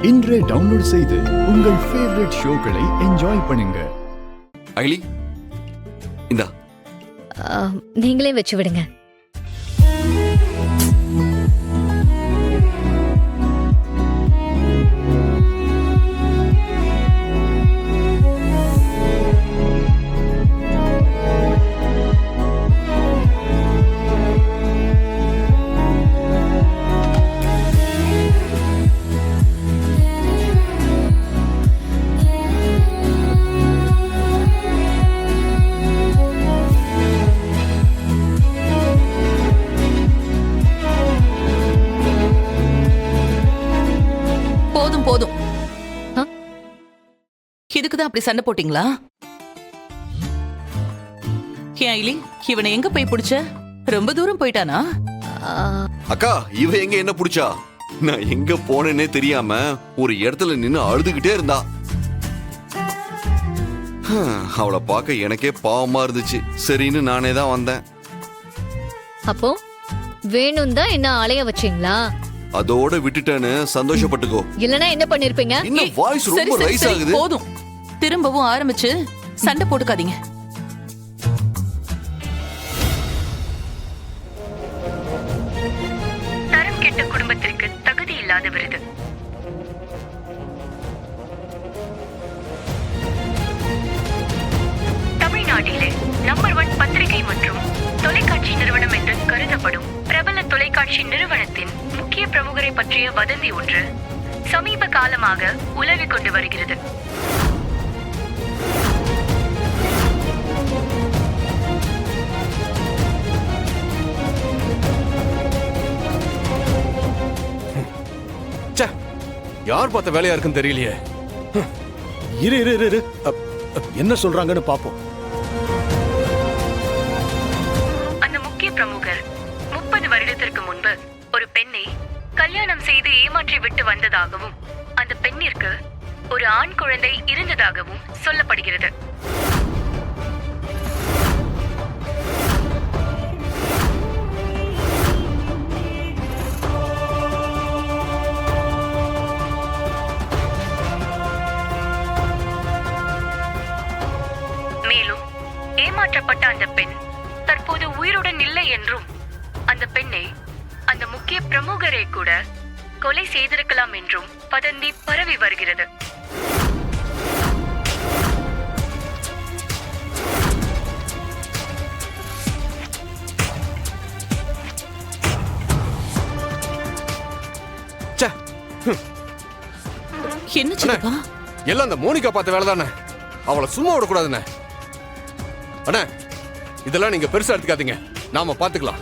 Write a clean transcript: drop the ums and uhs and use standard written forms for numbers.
இன்றே டவுன்லோட் செய்து உங்கள் ஃபேவரட் ஷோக்களை என்ஜாய் பண்ணுங்க. அகிலி, இந்தா. நீங்களே வச்சு விடுங்க. போதும். இதுக்குதான் அப்படி சண்டை போட்டீங்களா? ஐலி, இவனை எங்க போய் பிடிச்ச? ரொம்ப தூரம் போயிட்டானா? அக்கா, இவ எங்க என்ன புடிச்சா? நான் எங்க போனேன்னே தெரியாம ஒரு இடத்துல நின்னு அழுதுகிட்டே இருந்தா. அவளை பார்க்க எனக்கே பாவமா இருந்துச்சு. சரின்னு நானே தான் வந்தேன். அப்போ வேணும் தான் என்ன அலைய வச்சீங்களா? அதோட விட்டுட்டேன்னு சந்தோஷப்பட்டுக்கோ. இல்லனா என்ன பண்ணிருப்பீங்க? இன்னும் வாய்ஸ் ரொம்ப ரைஸ் ஆகுது. போதும், திரும்பவும் ஆரம்பிச்சு சண்டை போட்டுக்காதீங்க. தரம் கெட்ட குடும்பத்திற்கு தகுதி இல்லாத விருது. தமிழ்நாட்டிலே நம்பர் 1 பத்திரிகை மற்றும் தொலைக்காட்சி நிறுவனம் என்று கருதப்படும் பிரபல தொலைக்காட்சி நிறுவனத்தின் முக்கிய பிரமுகரை பற்றிய வதந்தி ஒன்று சமீப காலமாக உலவிக் கொண்டு வருகிறது. யார் பார்த்த வேலையா இருக்குன்னு தெரியலையே. இரு என்ன சொல்றாங்கன்னு பாப்போம். அந்த முக்கிய பிரமுகர் 30 வருடத்திற்கு முன்பு ஒரு பெண்ணை கல்யாணம் செய்து ஏமாற்றி விட்டு வந்ததாகவும் அந்த பெண்ணிற்கு ஒரு ஆண் குழந்தை இருந்ததாகவும் சொல்லப்படுகிறது. மேலும் ஏமாற்றப்பட்ட அந்த பெண் தற்போது உயிருடன் இல்லை என்றும் அந்த பெண்ணை அந்த முக்கிய பிரமுகரை கூட கொலை செய்திருக்கலாம் என்றும் வதந்தி பரவி வருகிறது. என்ன சின்னப்பா? எல்லாம் அந்த மோனிகா பார்த்த வேலை தானே. அவளை சும்மா விடக்கூடாதுண்ணே. அண்ணா, இதெல்லாம் நீங்க பெருசா எடுத்துக்காதீங்க, நாம பாத்துக்கலாம்.